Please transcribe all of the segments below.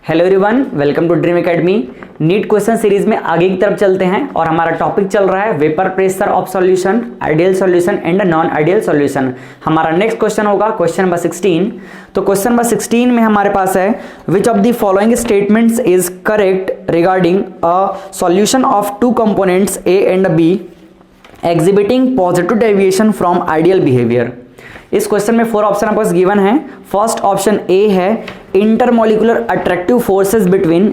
Hello everyone, welcome to dream academy. NEET question series में आगे की तरफ चलते हैं और हमारा टॉपिक चल रहा है vapour pressure of solution, ideal solution and non ideal solution. हमारा नेक्स्ट क्वेश्चन होगा क्वेश्चन नंबर 16। तो क्वेश्चन नंबर 16 में हमारे पास है which of the following statements is correct regarding a solution of two components A and B exhibiting positive deviation from ideal behaviour. इस question में 4 option आपको गिवन है। फर्स्ट ऑप्शन ए है intermolecular attractive forces between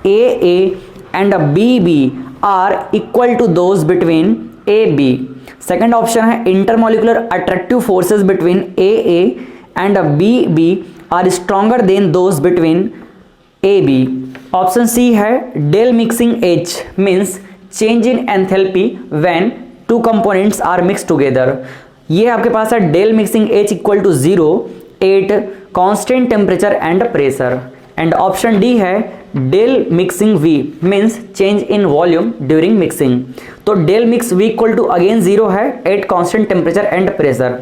A and B are equal to those between A B. Second option है intermolecular attractive forces between A and B are stronger than those between A B. Option C है del mixing H means change in enthalpy when two components are mix together. ये आपके पास है del mixing H equal to 0 at constant temperature and pressure. And option D है del mixing V means change in volume during mixing. तो del mix V equal to again 0 है at constant temperature and pressure.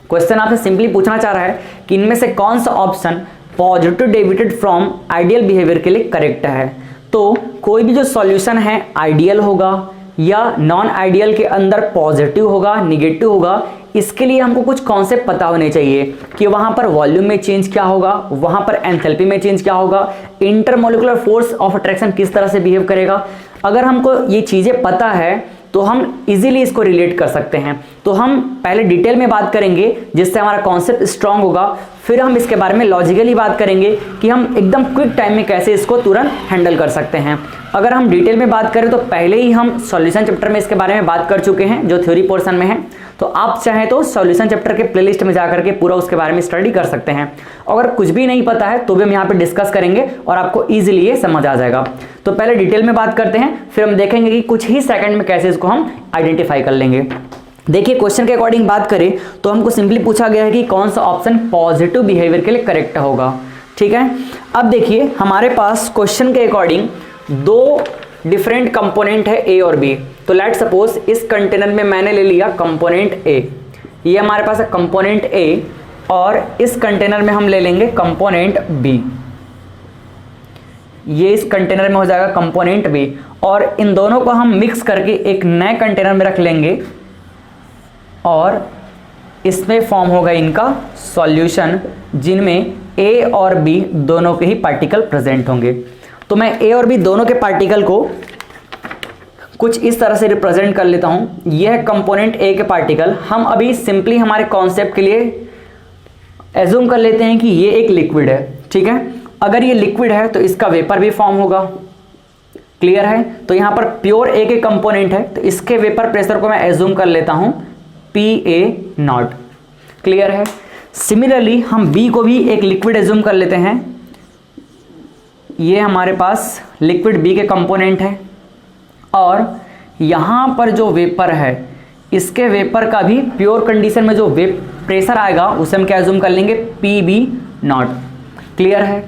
Question आपसे simply पूछना चाह रहा है कि इनमें से कौन सा option positive deviated from ideal behaviour के लिए करेक्ट है। तो कोई भी जो सॉल्यूशन है आइडियल होगा या नॉन आइडियल के अंदर पॉजिटिव होगा, निगेटिव होगा, इसके लिए हमको कुछ कॉन्सेप्ट पता होने चाहिए कि वहां पर वॉल्यूम में चेंज क्या होगा, वहां पर एंथैल्पी में चेंज क्या होगा, इंटरमोलिकुलर फोर्स ऑफ अट्रैक्शन किस तरह से बिहेव करेगा। अगर हमको ये चीजें पता है तो हम इजीली इसको रिलेट कर सकते हैं। तो हम पहले डिटेल में बात करेंगे जिससे हमारा कॉन्सेप्ट स्ट्रांग होगा, फिर हम इसके बारे में लॉजिकली बात करेंगे कि हम एकदम क्विक टाइम में कैसे इसको तुरंत हैंडल कर सकते हैं। अगर हम डिटेल में बात करें तो पहले ही हम सॉल्यूशन चैप्टर में इसके बारे में बात कर चुके हैं जो थ्योरी पोर्शन में है। तो आप चाहें तो सॉल्यूशन चैप्टर के प्लेलिस्ट में जाकर के पूरा उसके बारे में स्टडी कर सकते हैं। अगर कुछ भी नहीं पता है तो भी हम यहाँ पे डिस्कस करेंगे और आपको इजीली ये समझ आ जाएगा। तो पहले डिटेल में बात करते हैं, फिर हम देखेंगे कि कुछ ही सेकंड में कैसे इसको हम आइडेंटिफाई कर लेंगे। देखिए क्वेश्चन के अकॉर्डिंग बात करें तो हमको सिंपली पूछा गया है कि कौन सा ऑप्शन पॉजिटिव बिहेवियर के लिए करेक्ट होगा। ठीक है, अब देखिए हमारे पास क्वेश्चन के अकॉर्डिंग दो डिफरेंट कंपोनेंट है ए और बी। तो लेट सपोज इस कंटेनर में मैंने ले लिया कंपोनेंट ए, ये हमारे पास है कंपोनेंट ए, और इस कंटेनर में हम ले लेंगे कंपोनेंट बी, ये इस कंटेनर में हो जाएगा कंपोनेंट बी, और इन दोनों को हम मिक्स करके एक नए कंटेनर में रख लेंगे और इसमें फॉर्म होगा इनका सॉल्यूशन जिनमें ए और बी दोनों के ही पार्टिकल प्रेजेंट होंगे। तो मैं ए और बी दोनों के पार्टिकल को कुछ इस तरह से रिप्रेजेंट कर लेता हूं। यह है कंपोनेंट ए के पार्टिकल। हम अभी सिंपली हमारे कॉन्सेप्ट के लिए एज्यूम कर लेते हैं कि ये एक लिक्विड है। ठीक है, अगर ये लिक्विड है तो इसका वेपर भी फॉर्म होगा। क्लियर है, तो यहां पर प्योर ए के कंपोनेंट है तो इसके वेपर प्रेशर को मैं एज्यूम कर लेता हूं PA0। क्लियर है, सिमिलरली हम बी को भी एक लिक्विड एज्यूम कर लेते हैं। ये हमारे पास लिक्विड बी के कंपोनेंट है और यहाँ पर जो वेपर है इसके वेपर का भी प्योर कंडीशन में जो प्रेशर आएगा उसे हम क्या एज्यूम कर लेंगे PB0। क्लियर है,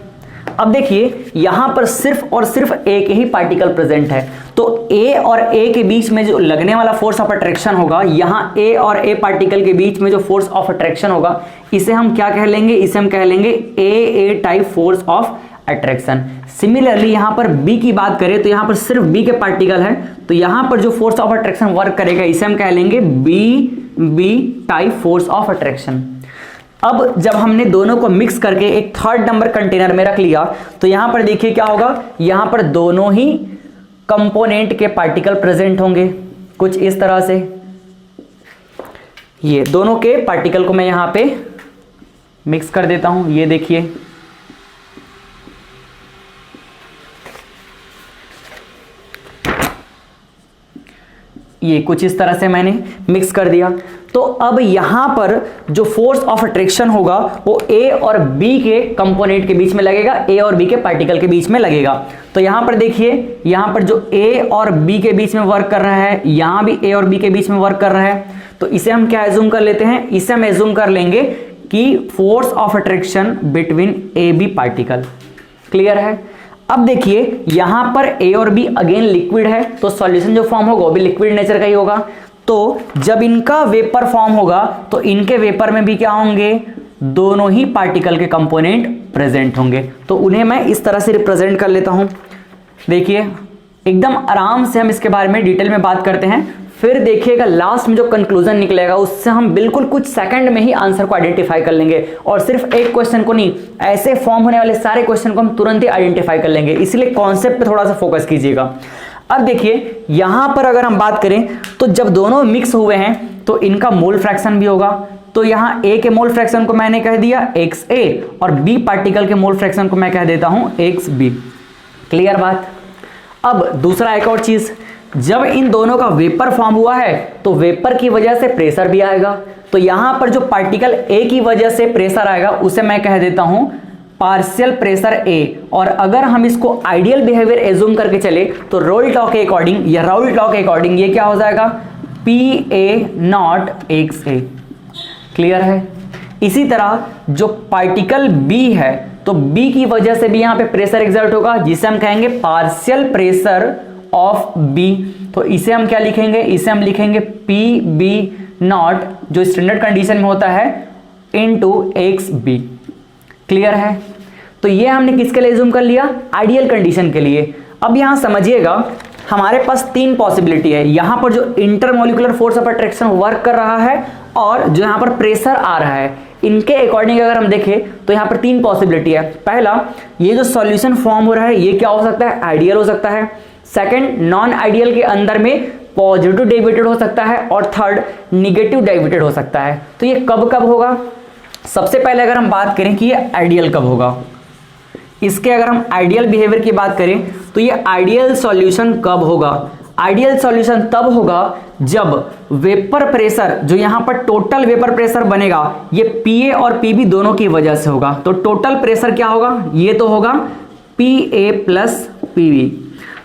अब देखिए यहाँ पर सिर्फ और सिर्फ ए के ही पार्टिकल प्रेजेंट है। तो ए और ए के बीच में जो लगने वाला फोर्स ऑफ अट्रैक्शन होगा, यहाँ ए और ए पार्टिकल के बीच में जो फोर्स ऑफ अट्रैक्शन होगा इसे हम क्या कह लेंगे, इसे हम कह लेंगे A type force of attraction. Similarly यहां पर बी की बात करें तो यहां पर सिर्फ बी के पार्टिकल है तो यहां पर जो फोर्स ऑफ अट्रैक्शन वर्क करेगा इसे हम कह लेंगे B type force of attraction. अब जब हमने दोनों को मिक्स करके एक थर्ड नंबर कंटेनर में रख लिया तो यहां पर देखिए क्या होगा, यहां पर दोनों ही कंपोनेंट के पार्टिकल प्रेजेंट होंगे कुछ इस तरह से। ये दोनों के पार्टिकल को मैं यहां पे मिक्स कर देता हूं। ये देखिए ये कुछ इस तरह से मैंने मिक्स कर दिया। तो अब यहां पर जो फोर्स ऑफ अट्रैक्शन होगा वो ए और बी के कंपोनेंट के बीच में लगेगा, ए और बी के पार्टिकल के बीच में लगेगा। तो यहां पर देखिए यहां पर जो ए और बी के बीच में वर्क कर रहा है, यहां भी ए और बी के बीच में वर्क कर रहा है। तो इसे हम क्या एज्यूम कर लेते हैं, इसे हम एज्यूम कर लेंगे कि force of attraction between A B particle. Clear है, अब देखिए यहां पर ए और बी अगेन लिक्विड है तो सॉल्यूशन जो फॉर्म होगा वो भी लिक्विड नेचर का ही होगा। तो जब इनका वेपर फॉर्म होगा तो इनके वेपर में भी क्या होंगे, दोनों ही पार्टिकल के कंपोनेंट प्रेजेंट होंगे। तो उन्हें मैं इस तरह से रिप्रेजेंट कर लेता हूं। देखिए एकदम आराम से हम इसके बारे में डिटेल में बात करते हैं, फिर देखिएगा लास्ट में जो कंक्लूजन निकलेगा उससे हम बिल्कुल कुछ सेकंड में ही आंसर को आइडेंटिफाई कर लेंगे, और सिर्फ एक क्वेश्चन को नहीं, ऐसे फॉर्म होने वाले सारे क्वेश्चन को हम तुरंत ही आइडेंटिफाई कर लेंगे। इसलिए कॉन्सेप्ट पे थोड़ा सा फोकस कीजिएगा। अब देखिए यहां पर अगर हम बात करें तो जब दोनों मिक्स हुए हैं तो इनका मोल फ्रैक्शन भी होगा। तो यहां ए के मोल फ्रैक्शन को मैंने कह दिया XA और बी पार्टिकल के मोल फ्रैक्शन को मैं कह देता हूं XB। क्लियर बात। अब दूसरा एक और चीज, जब इन दोनों का वेपर फॉर्म हुआ है तो वेपर की वजह से प्रेशर भी आएगा। तो यहां पर जो पार्टिकल ए की वजह से प्रेशर आएगा उसे मैं कह देता हूं पार्शियल प्रेशर ए। और अगर हम इसको आइडियल बिहेवियर एज्यूम करके चले तो राउल्ट लॉ के अकॉर्डिंग या राउल्ट लॉ के अकॉर्डिंग ये क्या हो जाएगा PA0 XA। क्लियर है। इसी तरह जो पार्टिकल B है तो B की वजह से भी यहां पे प्रेशर एक्सर्ट होगा, जिसे हम कहेंगे पार्शियल प्रेशर ऑफ B। तो इसे हम क्या लिखेंगे, इसे हम लिखेंगे PB0 जो स्टैंडर्ड कंडीशन में होता है इनटू XB। क्लियर है। तो ये हमने किसके लिए एज्यूम कर लिया, आइडियल कंडीशन के लिए। अब यहां समझिएगा हमारे पास तीन पॉसिबिलिटी है। यहां पर जो intermolecular force of attraction work कर रहा है और जो यहां पर प्रेशर आ रहा है, इनके अकॉर्डिंग अगर हम देखें तो यहां पर तीन पॉसिबिलिटी है। पहला, ये जो सॉल्यूशन फॉर्म हो रहा है ये क्या हो सकता है, आइडियल हो सकता है। सेकंड, नॉन आइडियल के अंदर में पॉजिटिव डेविएटेड हो सकता है। और थर्ड, निगेटिव डेविएटेड हो सकता है। तो ये कब कब होगा, सबसे पहले अगर हम बात करें कि ये आइडियल कब होगा, इसके अगर हम आइडियल बिहेवियर की बात करें तो ये आइडियल सॉल्यूशन कब होगा, आइडियल सॉल्यूशन तब होगा जब वेपर प्रेशर, जो यहां पर टोटल वेपर प्रेशर बनेगा ये PA और PB दोनों की वजह से होगा। तो टोटल प्रेशर क्या होगा, ये तो होगा PA प्लस PB।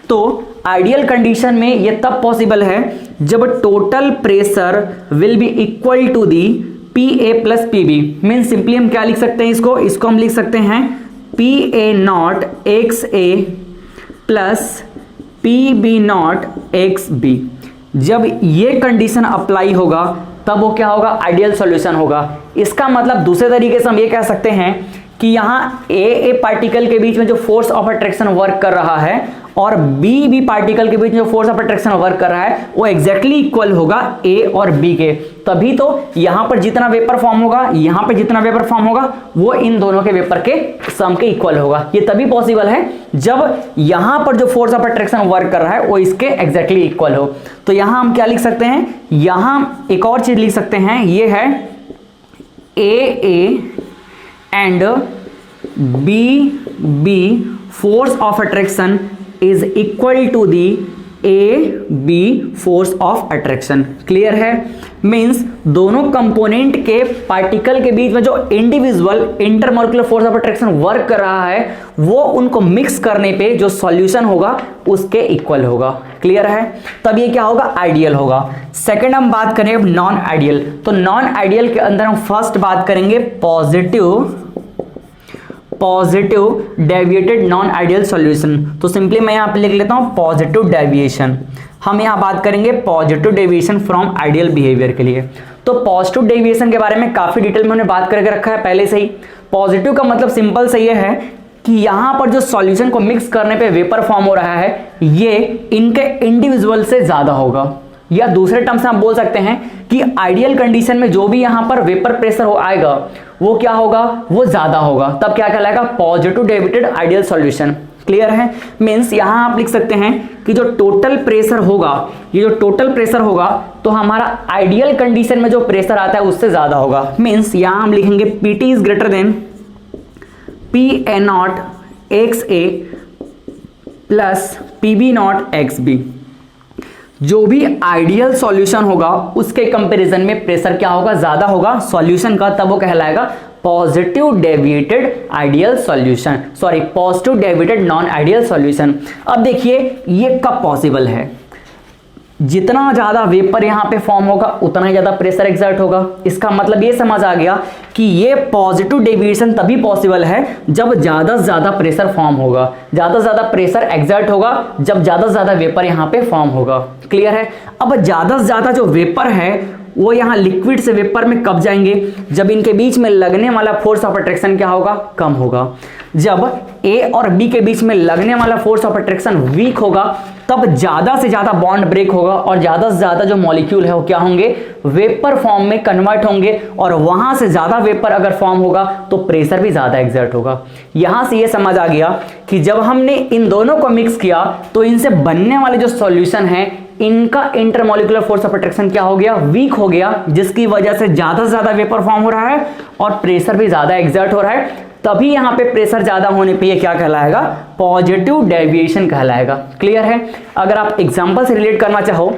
तो आइडियल कंडीशन में ये तब पॉसिबल है जब total pressure will be equal to the PA plus PB। Mean simply हम क्या लिख सकते हैं, इसको हम लिख सकते हैं PA0 XA plus PB0 XB। जब ये कंडीशन अप्लाई होगा तब वो क्या होगा, आइडियल सॉल्यूशन होगा। इसका मतलब दूसरे तरीके से हम ये कह सकते हैं कि यहां ए पार्टिकल के बीच में जो फोर्स ऑफ अट्रैक्शन वर्क कर रहा है और बी पार्टिकल के बीच में जो फोर्स ऑफ अट्रैक्शन वर्क कर रहा है वो एग्जैक्टली इक्वल होगा ए और बी के। तभी तो यहां पर जितना वेपर फॉर्म होगा, यहां पे जितना वेपर फॉर्म होगा वो इन दोनों के वेपर के सम के इक्वल होगा। ये तभी पॉसिबल है जब यहां पर जो फोर्स ऑफ अट्रैक्शन वर्क कर रहा है वो इसके एग्जैक्टली इक्वल हो। तो यहां हम क्या लिख सकते हैं, यहां एक और चीज लिख सकते हैं, ये है A and B force of attraction is equal to the AB force of attraction. Clear है। मींस दोनों कंपोनेंट के पार्टिकल के बीच में जो individual intermolecular force of attraction work कर रहा है वो उनको मिक्स करने पे जो सॉल्यूशन होगा उसके इक्वल होगा। क्लियर है। तब ये क्या होगा, आइडियल होगा। सेकंड हम बात करें अब नॉन आइडियल। तो नॉन आइडियल के अंदर हम फर्स्ट बात करेंगे positive deviated non ideal solution. तो सिंपली मैं यहां पे लिख लेता हूं पॉजिटिव डेविएशन। हम यहां बात करेंगे positive deviation from ideal behaviour के लिए। तो पॉजिटिव डेविएशन के बारे में काफी डिटेल में हमने बात करके रखा है पहले से ही। पॉजिटिव का मतलब सिंपल से ये है कि यहां पर जो सॉल्यूशन को मिक्स करने पे वेपर फॉर्म हो रहा है ये इनके इंडिविजुअल से ज्यादा होगा, या दूसरे टर्म से हम बोल सकते हैं कि आइडियल कंडीशन में जो भी यहां पर वेपर प्रेशर हो आएगा वो क्या होगा, वो ज्यादा होगा। तब क्या कहलाएगा, positive deviated ideal solution. Clear है। मींस यहां आप लिख सकते हैं कि जो टोटल प्रेशर होगा, ये जो टोटल प्रेशर होगा तो हमारा आइडियल कंडीशन में जो प्रेशर आता है उससे ज्यादा होगा। मींस यहां हम लिखेंगे PT is greater then PA0 XA plus PB0 XB। जो भी आइडियल सॉल्यूशन होगा उसके कंपैरिजन में प्रेशर क्या होगा, ज्यादा होगा सॉल्यूशन का, तब वो कहलाएगा positive deviated ideal solution, sorry positive deviated non ideal solution. अब देखिए ये कब पॉसिबल है, जितना ज्यादा वेपर यहां पे फॉर्म होगा उतना ही ज्यादा प्रेशर एक्सर्ट होगा। इसका मतलब ये समझ आ गया कि ये पॉजिटिव डेविएशन तभी पॉसिबल है जब ज्यादा से ज्यादा प्रेशर फॉर्म होगा, ज्यादा से ज्यादा प्रेशर एक्सर्ट होगा जब ज्यादा से ज्यादा वेपर यहां पे फॉर्म होगा। क्लियर है। अब ज्यादा से ज्यादा जो वेपर है वो यहाँ लिक्विड से वेपर में कब जाएंगे, जब इनके बीच में लगने वाला फोर्स ऑफ अट्रैक्शन क्या होगा, कम होगा। जब ए और बी के बीच में लगने वाला फोर्स ऑफ अट्रैक्शन वीक होगा तब ज्यादा से ज्यादा बॉन्ड ब्रेक होगा और ज्यादा से ज्यादा जो मॉलिक्यूल है वो क्या होंगे, वेपर फॉर्म में कन्वर्ट होंगे, और वहां से ज्यादा वेपर अगर फॉर्म होगा तो प्रेशर भी ज्यादा एक्सर्ट होगा। यहां से ये समझ आ गया कि जब हमने इन दोनों को मिक्स किया तो इनसे बनने वाले जो सॉल्यूशन है इनका इंटरमॉलिक्यूलर फोर्स ऑफ अट्रैक्शन क्या हो गया, वीक हो गया, जिसकी वजह से ज्यादा वेपर फॉर्म हो रहा है और प्रेशर भी ज्यादा एक्सर्ट हो रहा है। तभी यहां पे प्रेशर ज्यादा होने पे ये क्या कहलाएगा, पॉजिटिव डेविएशन कहलाएगा। क्लियर है। अगर आप एग्जांपल से रिलेट करना चाहो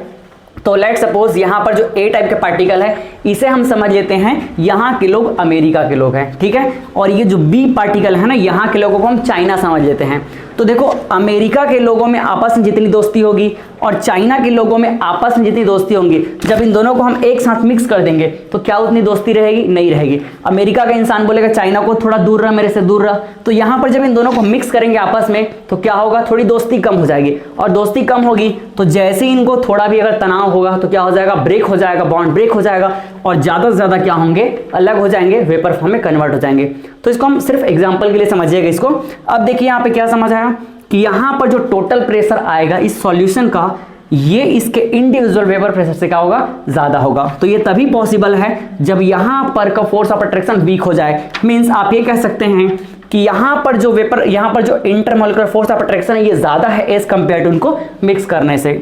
तो लेट सपोज यहां पर जो ए टाइप के पार्टिकल है इसे हम समझ लेते हैं यहां के लोग अमेरिका के लोग हैं, ठीक है, और ये जो बी पार्टिकल है ना यहां के लोगों को हम चाइना समझ लेते हैं। तो देखो अमेरिका के लोगों में आपस में जितनी दोस्ती होगी और चाइना के लोगों में आपस में जितनी दोस्ती होंगी, जब इन दोनों को हम एक साथ मिक्स कर देंगे तो क्या उतनी दोस्ती रहेगी, नहीं रहेगी। अमेरिका का इंसान बोलेगा चाइना को थोड़ा दूर रहा, मेरे से दूर रहा, तो यहां पर जब इन दोनों को मिक्स करेंगे आपस में तो क्या होगा, थोड़ी दोस्ती कम हो जाएगी, और दोस्ती कम होगी तो जैसे ही इनको थोड़ा भी अगर तनाव होगा तो क्या हो जाएगा, ब्रेक हो जाएगा, बॉन्ड ब्रेक हो जाएगा, और ज्यादा से ज्यादा क्या होंगे, अलग हो जाएंगे, वेपर फॉर्म में कन्वर्ट हो जाएंगे। तो इसको हम सिर्फ एग्जांपल के लिए समझिएगा इसको। अब देखिए यहाँ पे क्या समझ आया कि यहाँ पर जो टोटल प्रेशर आएगा इस सॉल्यूशन का, ये इसके इंडिविजुअल वेपर प्रेशर से क्या होगा, ज्यादा होगा। तो ये तभी पॉसिबल है जब यहां पर का फोर्स ऑफ अट्रैक्शन वीक हो जाए। मींस आप ये कह सकते हैं कि यहां पर जो वेपर, यहां पर जो इंटरमॉलिक्यूलर फोर्स ऑफ अट्रैक्शन है ये ज्यादा है एज कंपेयर टू उनको मिक्स करने से।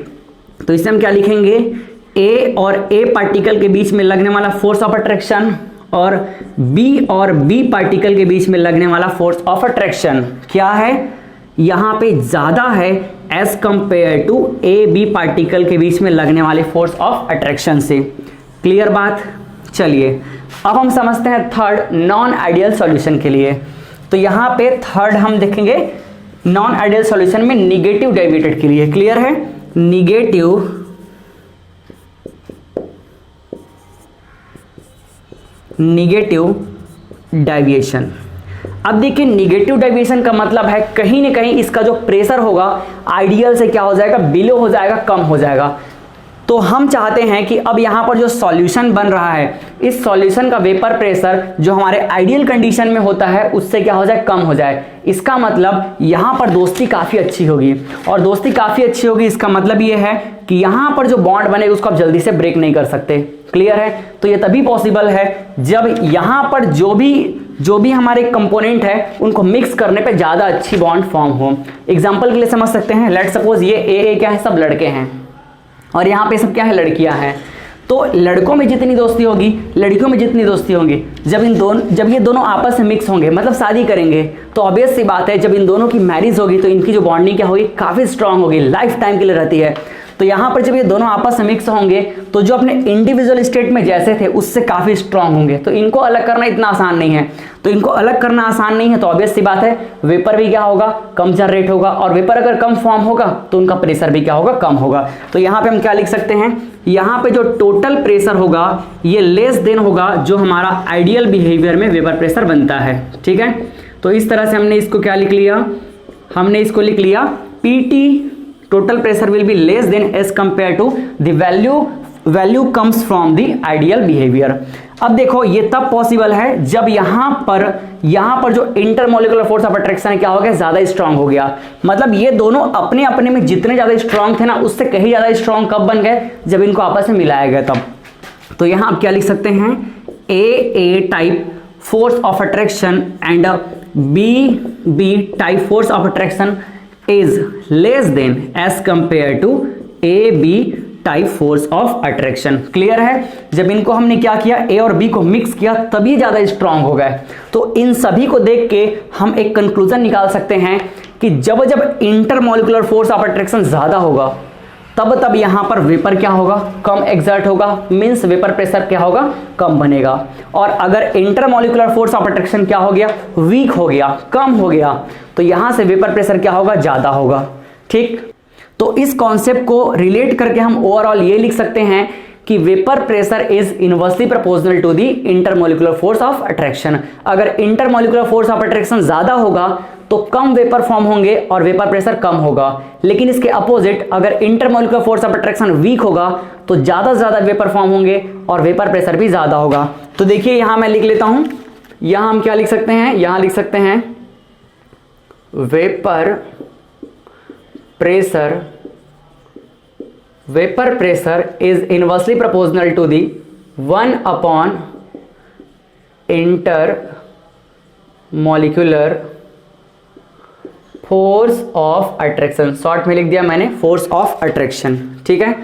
तो इससे हम क्या लिखेंगे, ए और ए पार्टिकल के बीच में लगने वाला फोर्स ऑफ अट्रैक्शन और बी और बी पार्टिकल के बीच में लगने वाला फोर्स ऑफ अट्रैक्शन क्या है, यहां पे ज्यादा है as compare to A B particle के बीच में लगने वाले फोर्स ऑफ अट्रैक्शन से। क्लियर बात। चलिए अब हम समझते हैं थर्ड नॉन आइडियल सॉल्यूशन के लिए। तो यहां पे थर्ड हम देखेंगे नॉन आइडियल सॉल्यूशन में निगेटिव डेविएटेड के लिए। क्लियर है, निगेटिव डेविएशन। अब देखिए निगेटिव डेविएशन का मतलब है कहीं ना कहीं इसका जो प्रेशर होगा आइडियल से क्या हो जाएगा, बिलो हो जाएगा, कम हो जाएगा। तो हम चाहते हैं कि अब यहां पर जो सॉल्यूशन बन रहा है इस सॉल्यूशन का वेपर प्रेशर जो हमारे आइडियल कंडीशन में होता है उससे क्या हो जाए, कम हो जाए। इसका मतलब यहां पर दोस्ती काफी अच्छी होगी, और दोस्ती काफी अच्छी होगी इसका मतलब ये है कि यहां पर जो बॉन्ड बनेगा उसको आप जल्दी से ब्रेक नहीं कर सकते। क्लियर है। तो ये तभी पॉसिबल है जब यहां पर जो भी हमारे कंपोनेंट है उनको मिक्स करने पे ज्यादा अच्छी बॉन्ड फॉर्म हो। एग्जांपल के लिए समझ सकते हैं, लेट सपोज ये ए क्या है, सब लड़के हैं और यहाँ पे सब क्या है, लड़कियां हैं। तो लड़कों में जितनी दोस्ती होगी, लड़कियों में जितनी दोस्ती होंगी, जब ये दोनों आपस में मिक्स होंगे मतलब शादी करेंगे, तो ऑब्वियस सी बात है जब इन दोनों की मैरिज होगी तो इनकी जो बॉन्डिंग क्या होगी, काफी स्ट्रांग होगी, लाइफ टाइम के लिए रहती है। तो यहाँ पर जब ये दोनों आपस में मिक्स होंगे तो जो अपने इंडिविजुअल स्टेट में जैसे थे उससे काफी स्ट्रांग होंगे। तो इनको अलग करना इतना आसान नहीं है, तो इनको अलग करना आसान नहीं है, तो ऑब्वियस सी बात है वेपर भी क्या होगा, कम जनरेट होगा, और वेपर अगर कम फॉर्म होगा तो उनका प्रेशर भी क्या होगा, कम होगा। तो यहाँ पे हम क्या लिख सकते हैं, यहाँ पे जो टोटल प्रेशर होगा ये लेस देन होगा जो हमारा आइडियल बिहेवियर में वेपर प्रेशर बनता है। ठीक है, तो इस तरह से हमने इसको क्या लिख लिया, हमने इसको लिख लिया PT total pressure will be less than as compare to the value comes from the ideal behaviour. अब देखो ये तब पॉसिबल है जब यहां पर जो इंटरमॉलिक्यूलर फोर्स ऑफ अट्रैक्शन क्या हो गया, ज्यादा स्ट्रांग हो गया। मतलब ये दोनों अपने अपने में जितने ज्यादा स्ट्रांग थे ना उससे कहीं ज्यादा स्ट्रांग कब बन गए, जब इनको आपस में मिलाया गया तब। तो यहां आप क्या लिख सकते हैं, A type force of attraction and B type force of attraction is less than as compared to AB type force of attraction. Clear है। जब इनको हमने क्या किया, ए और बी को मिक्स किया तभी ज्यादा स्ट्रांग हो गए। तो इन सभी को देख के हम एक कंक्लूजन निकाल सकते हैं कि जब इंटरमॉलिक्यूलर फोर्स ऑफ अट्रैक्शन ज्यादा होगा तब यहां पर वेपर क्या होगा, कम एक्सर्ट होगा, मींस वेपर प्रेशर क्या होगा, कम बनेगा। और अगर इंटरमॉलिक्यूलर फोर्स ऑफ अट्रैक्शन क्या हो गया, वीक हो गया, कम हो गया, तो यहां से वेपर प्रेशर क्या होगा, ज्यादा होगा। ठीक, तो इस कॉन्सेप्ट को रिलेट करके हम ओवरऑल ये लिख सकते हैं कि vapour pressure is inversely proportional to the intermolecular force of attraction. अगर इंटरमोलिकुलर फोर्स ऑफ अट्रैक्शन ज्यादा होगा तो कम वेपर फॉर्म होंगे और वेपर प्रेशर कम होगा, लेकिन इसके अपोजिट अगर intermolecular force of attraction weak होगा तो ज्यादा से ज्यादा वेपर फॉर्म होंगे और वेपर प्रेशर भी ज्यादा होगा। तो देखिए यहां मैं लिख लेता हूं, यहां हम क्या लिख सकते हैं, यहां लिख सकते हैं vapour pressure is inversely proportional to the 1 upon intermolecular force of attraction, short में लिख दिया मैंने फोर्स ऑफ अट्रैक्शन। ठीक है,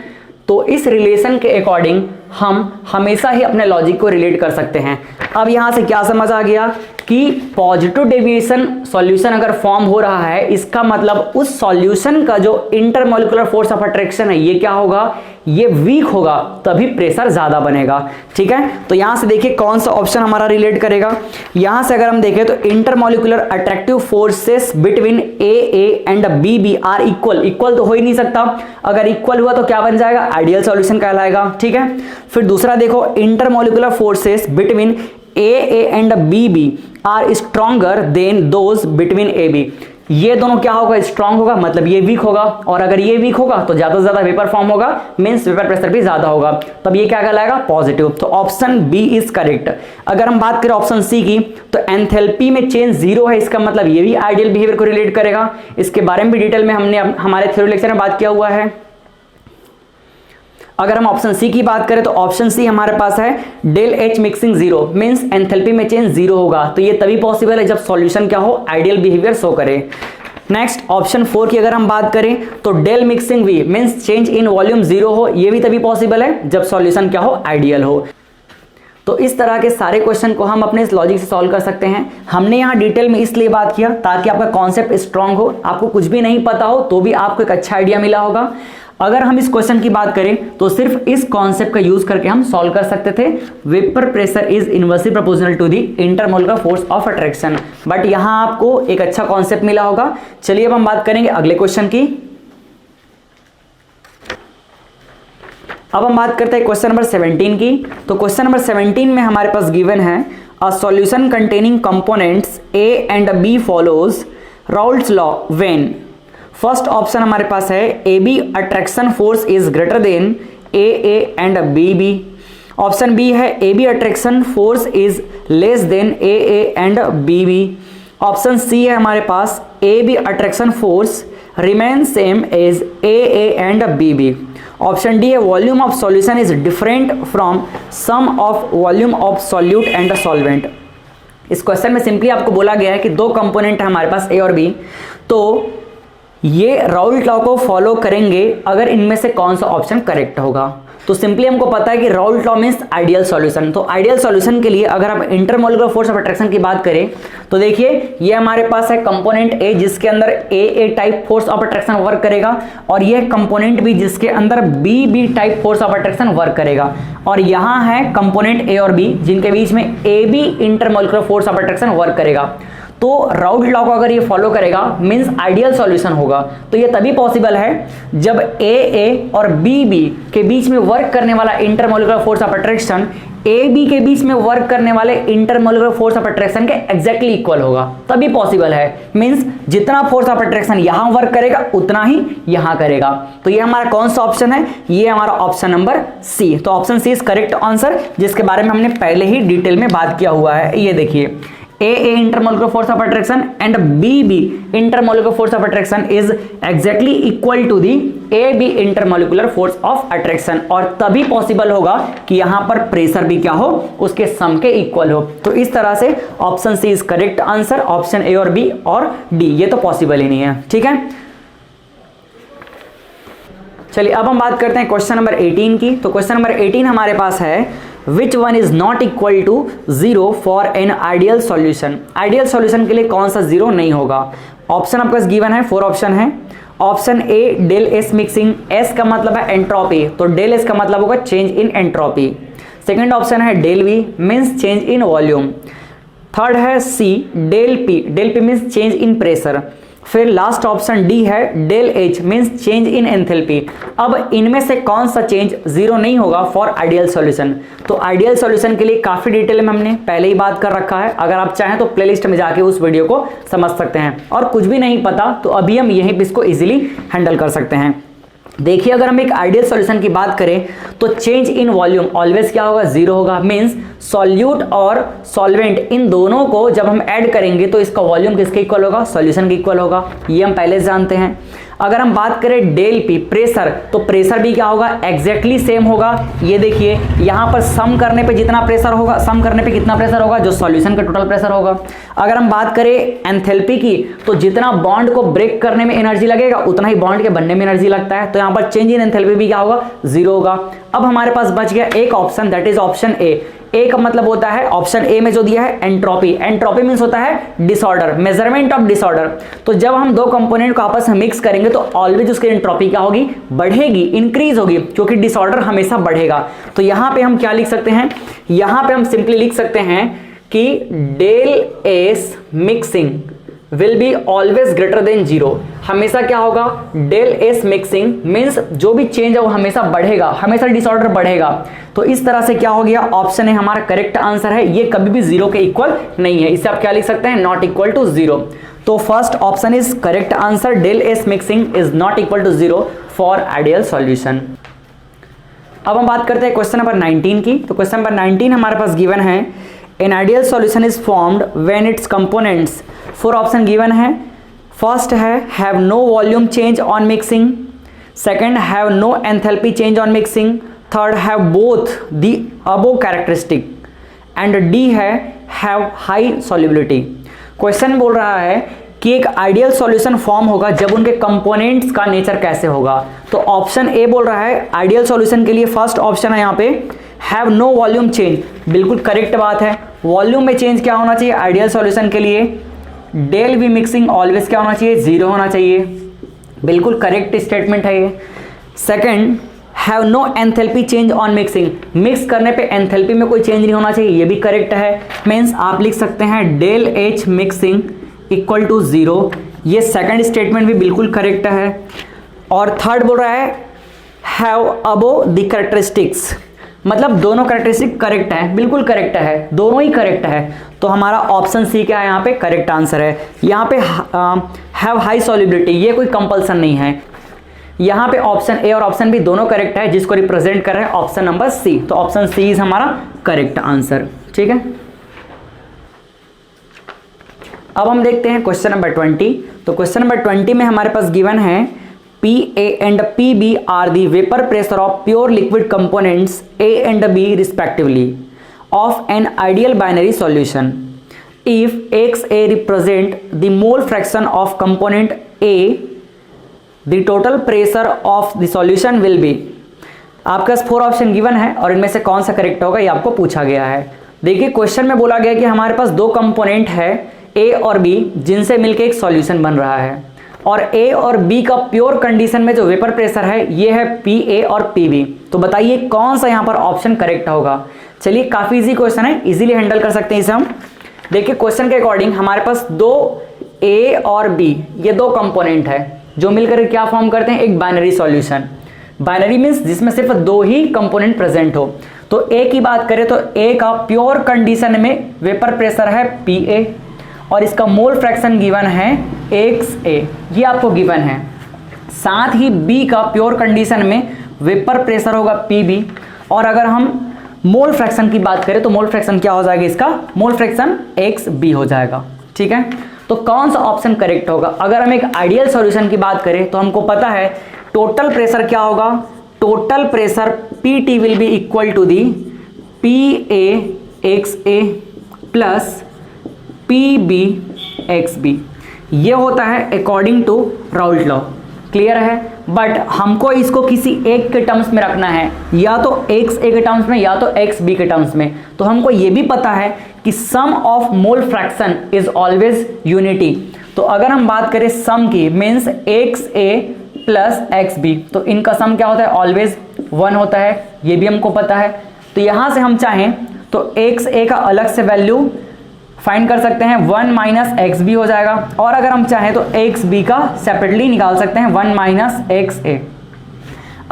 तो इस रिलेशन के अकॉर्डिंग हम हमेशा ही अपने लॉजिक को रिलेट कर सकते हैं। अब यहां से क्या समझ आ गया कि पॉजिटिव डेविएशन सॉल्यूशन अगर फॉर्म हो रहा है, इसका मतलब उस सॉल्यूशन का जो इंटरमोलिकुलर फोर्स ऑफ अट्रैक्शन है ये क्या होगा, ये वीक होगा, तभी प्रेशर ज्यादा बनेगा। ठीक है, तो यहां से देखिए कौन सा ऑप्शन हमारा रिलेट करेगा। यहां से अगर हम देखें तो intermolecular attractive forces between A and B are equal तो हो ही नहीं सकता, अगर इक्वल हुआ तो क्या बन जाएगा, आइडियल सॉल्यूशन कहलाएगा। ठीक है, फिर दूसरा देखो intermolecular forces between A and B are stronger than those between A B, ये दोनों क्या होगा, स्ट्रांग होगा, मतलब ये वीक होगा, और अगर ये वीक होगा तो ज्यादा से ज्यादा वेपर फॉर्म होगा, मींस वेपर प्रेशर भी ज्यादा होगा, तब ये क्या कहलाएगा, पॉजिटिव। तो ऑप्शन बी इज करेक्ट। अगर हम बात करें ऑप्शन सी की तो एंथैल्पी में चेंज जीरो है, इसका मतलब ये भी आइडियल बिहेवियर को रिलेट करेगा। इसके बारे में भी डिटेल में हमने हमारे थ्योरी लेक्चर में बात किया हुआ है। अगर हम ऑप्शन सी की बात करें तो ऑप्शन सी हमारे पास है del H mixing zero, means enthalpy में चेंज जीरो होगा, तो ये तभी पॉसिबल है जब सॉल्यूशन क्या हो, आइडियल बिहेवियर शो करे। नेक्स्ट ऑप्शन 4 की अगर हम बात करें तो del mixing V means change in volume zero हो, ये भी तभी पॉसिबल है जब सॉल्यूशन क्या हो, आइडियल हो। तो इस तरह के सारे क्वेश्चन को हम अपने इस लॉजिक से सॉल्व कर सकते हैं। हमने यहाँ डिटेल में इसलिए बात किया ताकि आपका कॉन्सेप्ट स्ट्रांग हो, आपको कुछ भी नहीं पता हो तो भी आपको एक अच्छा आइडिया मिला होगा। अगर हम इस क्वेश्चन की बात करें तो सिर्फ इस कॉन्सेप्ट का यूज करके हम सॉल्व कर सकते थे, vapour pressure is inversely proportional to the intermolecular force of attraction, but यहां आपको एक अच्छा कॉन्सेप्ट मिला होगा। चलिए अब हम बात करेंगे अगले क्वेश्चन की। अब हम बात करते हैं क्वेश्चन नंबर 17 की। तो क्वेश्चन नंबर 17 में हमारे पास गिवन है a solution containing components A and B follows Raoult's law when. First option हमारे पास है A B attraction force is greater than A and B B. Option B है A B attraction force is less than A and B B. Option C है हमारे पास A B attraction force remain same as A and B B. Option D है volume of solution is different from some of volume of solute and solvent. इस question में simply आपको बोला गया है कि दो कंपोनेंट है हमारे पास ए और बी, तो ये राउल्ट लॉ को फॉलो करेंगे अगर इनमें से कौन सा ऑप्शन करेक्ट होगा। तो सिंपली हमको पता है कि Raoult law means ideal solution. तो आइडियल सॉल्यूशन के लिए अगर हम इंटरमोलिकुलर फोर्स ऑफ अट्रैक्शन की बात करें तो देखिए ये हमारे पास है कंपोनेंट ए जिसके अंदर A type force of attraction work करेगा, और ये कंपोनेंट बी जिसके अंदर B type force of attraction work करेगा, और यहाँ है कंपोनेंट ए और बी जिनके बीच में A B intermolecular force of attraction work करेगा। तो राउल्ट लॉ को अगर ये फॉलो करेगा मींस आइडियल सॉल्यूशन होगा। तो ये तभी पॉसिबल है जब ए और बी के बीच में वर्क करने वाला intermolecular force of attraction A B के बीच में वर्क करने वाले इंटरमोलिकुलर फोर्स ऑफ अट्रैक्शन के एग्जैक्टली इक्वल होगा, तभी पॉसिबल है। मींस जितना फोर्स ऑफ अट्रैक्शन यहां वर्क करेगा उतना ही यहां करेगा। तो ये हमारा कौन सा ऑप्शन है, ये हमारा ऑप्शन नंबर सी। तो option C is correct answer, जिसके बारे में हमने पहले ही डिटेल में बात किया हुआ है। ये देखिए A intermolecular force of attraction and B intermolecular force of attraction is exactly equal to the AB intermolecular force of attraction, और तभी पॉसिबल होगा कि यहां पर प्रेशर भी क्या हो, उसके सम के इक्वल हो। तो इस तरह से option C is correct answer, option A और बी और डी ये तो पॉसिबल ही नहीं है। ठीक है, चलिए अब हम बात करते हैं क्वेश्चन नंबर 18 की। तो क्वेश्चन नंबर 18 हमारे पास है Which one is not equal to 0 for an ideal solution? Ideal solution के लिए कौन सा जीरो नहीं होगा। ऑप्शन आपके पास गिवन है, 4 ऑप्शन है। Option A del S mixing, S का मतलब है एंट्रोपी, तो डेल एस का मतलब होगा change in entropy. Second option है del V means change in volume. Third है C del P means change in pressure. फिर लास्ट ऑप्शन डी है del H means change in enthalpy. अब इनमें से कौन सा चेंज जीरो नहीं होगा फॉर आइडियल सॉल्यूशन? तो आइडियल सॉल्यूशन के लिए काफी डिटेल में हमने पहले ही बात कर रखा है, अगर आप चाहें तो प्लेलिस्ट में जाके उस वीडियो को समझ सकते हैं। और कुछ भी नहीं पता तो अभी हम यहीं पे इसको इजीली हैंडल कर सकते हैं। देखिए अगर हम एक आइडियल सॉल्यूशन की बात करें तो चेंज इन वॉल्यूम ऑलवेज क्या होगा? जीरो होगा। मींस सॉल्यूट और सॉल्वेंट इन दोनों को जब हम ऐड करेंगे तो इसका वॉल्यूम किसके इक्वल होगा? सॉल्यूशन के इक्वल होगा, ये हम पहले से जानते हैं। अगर हम बात करें डेल पी प्रेशर, तो प्रेशर भी क्या होगा? एग्जैक्टली सेम होगा। ये देखिए यहां पर सम करने पे जितना प्रेशर होगा, सम करने पे कितना प्रेशर होगा? जो सॉल्यूशन का टोटल प्रेशर होगा। अगर हम बात करें एंथैल्पी की, तो जितना बॉन्ड को ब्रेक करने में एनर्जी लगेगा उतना ही बॉन्ड के बनने में एनर्जी लगता है, तो यहां पर चेंज इन एंथैल्पी भी क्या होगा? जीरो होगा। अब हमारे पास बच गया एक option, that is option A का मतलब होता है ऑप्शन ए में जो दिया है एंट्रोपी। एंट्रोपी मींस होता है डिसऑर्डर, मेजरमेंट ऑफ डिसऑर्डर। तो जब हम दो कंपोनेंट को आपस में मिक्स करेंगे तो ऑलवेज उसकी एंट्रोपी क्या होगी? बढ़ेगी, इंक्रीज होगी, क्योंकि डिसऑर्डर हमेशा बढ़ेगा। तो यहां पे हम क्या लिख सकते हैं? यहां पे हम सिंपली लिख सकते हैं कि del S mixing will be always greater than zero. हमेशा क्या होगा? डेल एस मिक्सिंग मींस जो भी चेंज है वो हमेशा बढ़ेगा, हमेशा डिसऑर्डर बढ़ेगा। तो इस तरह से क्या हो गया? ऑप्शन है हमारा करेक्ट आंसर है, ये कभी भी जीरो के इक्वल नहीं है। इसे आप क्या लिख सकते हैं? Not equal to zero. तो first option is correct answer, del S mixing is not equal to zero for ideal solution. अब हम बात करते हैं क्वेश्चन नंबर 19 की। तो क्वेश्चन नंबर 19 हमारे पास गिवन है an ideal solution is formed when its components, 4 option given है। फर्स्ट है have no volume change on mixing, second have no enthalpy change on mixing, third have both the above characteristic and D है have high solubility। Question बोल रहा है कि एक ideal solution form होगा जब उनके कंपोनेंट्स का नेचर कैसे होगा। तो ऑप्शन ए बोल रहा है आइडियल सॉल्यूशन के लिए फर्स्ट ऑप्शन है यहाँ पे हैव नो वॉल्यूम चेंज, बिल्कुल करेक्ट बात है। वॉल्यूम में चेंज क्या होना चाहिए आइडियल सॉल्यूशन के लिए? डेल वी मिक्सिंग ऑलवेज क्या होना चाहिए? जीरो होना चाहिए, बिल्कुल करेक्ट स्टेटमेंट है ये। Second have no enthalpy change on mixing, mix करने पे एंथैल्पी में कोई चेंज नहीं होना चाहिए, ये भी करेक्ट है। मीन्स आप लिख सकते हैं del H mixing equal to zero, ये सेकंड स्टेटमेंट भी बिल्कुल करेक्ट है। और थर्ड बोल रहा है हैव अबो द कैरेक्टरिस्टिक्स, मतलब दोनों कैरेक्टरिस्टिक करेक्ट है, बिल्कुल करेक्ट है, दोनों ही करेक्ट है। तो हमारा ऑप्शन सी क्या है यहाँ पे? करेक्ट आंसर है। यहाँ पे हैव हाई सॉल्युबिलिटी, ये कोई कंपल्सन नहीं है। यहाँ पे ऑप्शन ए और ऑप्शन बी दोनों करेक्ट है, जिसको रिप्रेजेंट कर रहे हैं ऑप्शन नंबर सी। तो ऑप्शन सी इज हमारा करेक्ट आंसर, ठीक है। अब हम देखते हैं क्वेश्चन नंबर 20। तो क्वेश्चन नंबर 20 में हमारे पास गिवन है PA and PB are the vapor pressure of pure liquid components A and B respectively of an ideal binary solution. If XA represent the mole fraction of component A, the total pressure of the solution will be। आपके पास 4 option given है और इनमें से कौन सा correct होगा ये आपको पूछा गया है। देखिए क्वेश्चन में बोला गया कि हमारे पास दो कंपोनेंट है A और B जिनसे मिलकर एक सॉल्यूशन बन रहा है, और A और B का प्योर कंडीशन में जो वेपर प्रेशर है ये है PA और PB। तो बताइए कौन सा यहाँ पर ऑप्शन करेक्ट होगा? चलिए काफी इजी क्वेश्चन है, इजीली हैंडल कर सकते हैं इसे हम। देखिए क्वेश्चन के अकॉर्डिंग हमारे पास दो A और B ये दो कंपोनेंट है जो मिलकर क्या फॉर्म करते हैं? एक बाइनरी सॉल्यूशन। बाइनरी मीन्स जिसमें सिर्फ दो ही कंपोनेंट प्रेजेंट हो। तो A की बात करें तो A का प्योर कंडीशन में वेपर प्रेशर है PA और इसका मोल फ्रैक्शन गिवन है XA, ये आपको गिवन है। साथ ही B का प्योर कंडीशन में वेपर प्रेशर होगा PB, और अगर हम मोल फ्रैक्शन की बात करें तो मोल फ्रैक्शन क्या हो जाएगा? इसका मोल फ्रैक्शन XB हो जाएगा, ठीक है। तो कौन सा ऑप्शन करेक्ट होगा? अगर हम एक आइडियल सॉल्यूशन की बात करें तो हमको पता है टोटल प्रेशर क्या होगा? Total pressure PT will be equal to the PA plus PB ये होता है according to Raoult law, clear है। बट हमको इसको किसी एक के टर्म्स में रखना है, या तो XA के टर्म्स में या तो XB के टर्म्स में। तो हमको ये भी पता है कि sum of mole fraction is always unity. तो अगर हम बात करें सम की मीन्स XA प्लस XB, तो इनका सम क्या होता है? ऑलवेज 1 होता है, ये भी हमको पता है। तो यहां से हम चाहें तो XA का अलग से वैल्यू फाइंड कर सकते हैं 1 माइनस एक्स बी हो जाएगा, और अगर हम चाहें तो एक्स बी का सेपरेटली निकाल सकते हैं 1 माइनस एक्स ए।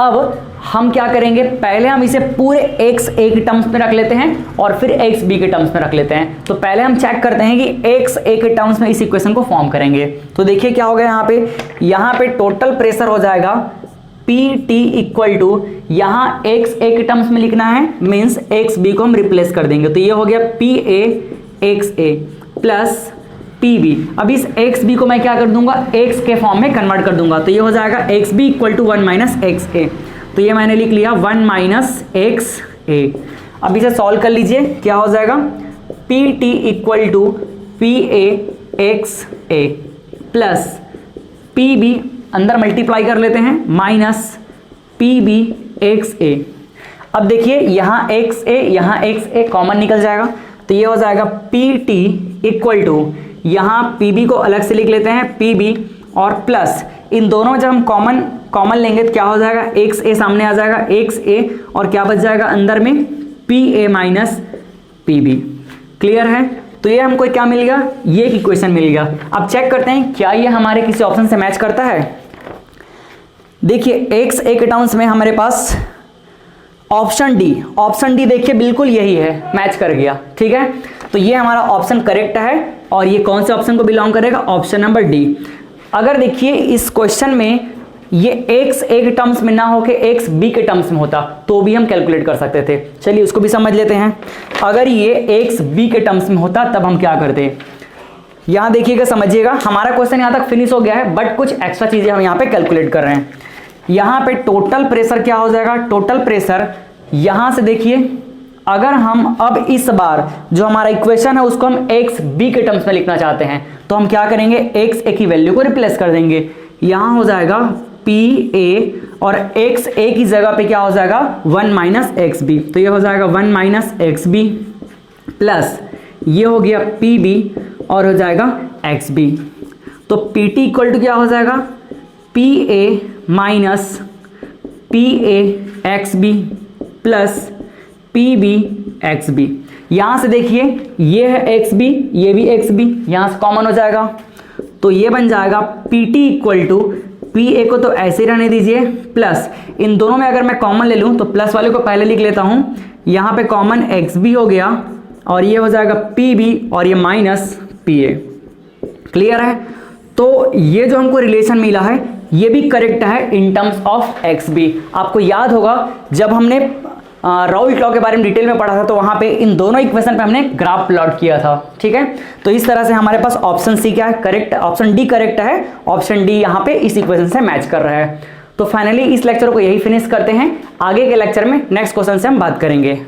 अब हम क्या करेंगे, पहले हम इसे पूरे एक्स ए के टर्म्स में रख लेते हैं और फिर एक्स बी के टर्म्स में रख लेते हैं। तो पहले हम चेक करते हैं कि एक्स ए के टर्म्स में इस इक्वेशन को फॉर्म करेंगे। तो देखिए क्या होगा, यहाँ पे टोटल प्रेशर हो जाएगा पी टी इक्वल टू, यहाँ एक्स ए के टर्म्स में लिखना है, मीन्स एक्स बी को हम रिप्लेस कर देंगे। तो ये हो गया P A X A plus P B. अब इस एक्स बी को मैं क्या कर दूंगा, एक्स के फॉर्म में कन्वर्ट कर दूंगा। तो ये हो जाएगा X B equal to 1 minus X A. तो ये मैंने लिख लिया 1 माइनस एक्स ए। अब इसे सॉल्व कर लीजिए, क्या हो जाएगा, P T equal to P A X A plus P B, अंदर मल्टीप्लाई कर लेते हैं, minus P B X A. अब देखिए यहाँ एक्स ए कॉमन निकल जाएगा। तो ये हो जाएगा पी टी इक्वल टू, यहाँ पी बी को अलग से लिख लेते हैं पी बी, और प्लस इन दोनों में जब हम कॉमन लेंगे तो क्या हो जाएगा, एक्स ए सामने आ जाएगा, एक्स ए, और क्या बच जाएगा अंदर में, P A minus P B. Clear है। तो ये हमको क्या मिल गया, ये इक्वेशन मिल गया। अब चेक करते हैं क्या ये हमारे किसी ऑप्शन से मैच करता है। देखिए एक्स ए के टर्म्स में हमारे पास ऑप्शन डी देखिए बिल्कुल यही है, मैच कर गया। ठीक है, तो ये हमारा ऑप्शन करेक्ट है, और ये कौन से ऑप्शन को बिलोंग करेगा, ऑप्शन नंबर डी। अगर देखिए इस क्वेश्चन में ये एक्स ए के टर्म्स में ना होके एक्स बी के टर्म्स में होता तो भी हम कैलकुलेट कर सकते थे। चलिए उसको भी समझ लेते हैं। अगर ये एक्स बी के टर्म्स में होता तब हम क्या करते, यहां देखिएगा, समझिएगा, हमारा क्वेश्चन यहां तक फिनिश हो गया है, बट कुछ एक्स्ट्रा चीजें हम यहां पे कैलकुलेट कर रहे हैं। यहां पे टोटल प्रेशर क्या हो जाएगा, टोटल प्रेशर यहां से देखिए, अगर हम अब इस बार जो हमारा इक्वेशन है उसको हम एक्स बी के टर्म्स में लिखना चाहते हैं तो हम क्या करेंगे, एक्स ए की वैल्यू को रिप्लेस कर देंगे। यहां हो जाएगा पी ए, और एक्स ए की जगह पे क्या हो जाएगा 1 माइनस एक्स बी। तो ये हो जाएगा 1 माइनस एक्स बी प्लस ये हो गया पी बी, और हो जाएगा एक्स बी। तो पी टी इक्वल टू क्या हो जाएगा, P A minus P A X B plus P B X B. यहां से देखिए ये है एक्स बी, ये भी एक्स बी, यहां से कॉमन हो जाएगा। तो ये बन जाएगा P T equal to, P A को तो ऐसे ही रहने दीजिए, प्लस इन दोनों में अगर मैं कॉमन ले लूं तो प्लस वाले को पहले लिख लेता हूं, यहां पे कॉमन एक्स बी हो गया, और ये हो जाएगा पी बी, और ये माइनस पी ए। क्लियर है। तो ये जो हमको रिलेशन मिला है ये भी करेक्ट है in terms of X B. आपको याद होगा जब हमने राउल्ट लॉ के बारे में डिटेल में पढ़ा था तो वहां पे इन दोनों इक्वेशन पे हमने ग्राफ प्लॉट किया था। ठीक है, तो इस तरह से हमारे पास ऑप्शन सी क्या है, करेक्ट, ऑप्शन डी करेक्ट है। ऑप्शन डी यहाँ पे इस इक्वेशन से मैच कर रहा है। तो फाइनली इस लेक्चर को यही फिनिश करते हैं। आगे के लेक्चर में नेक्स्ट क्वेश्चन से हम बात करेंगे।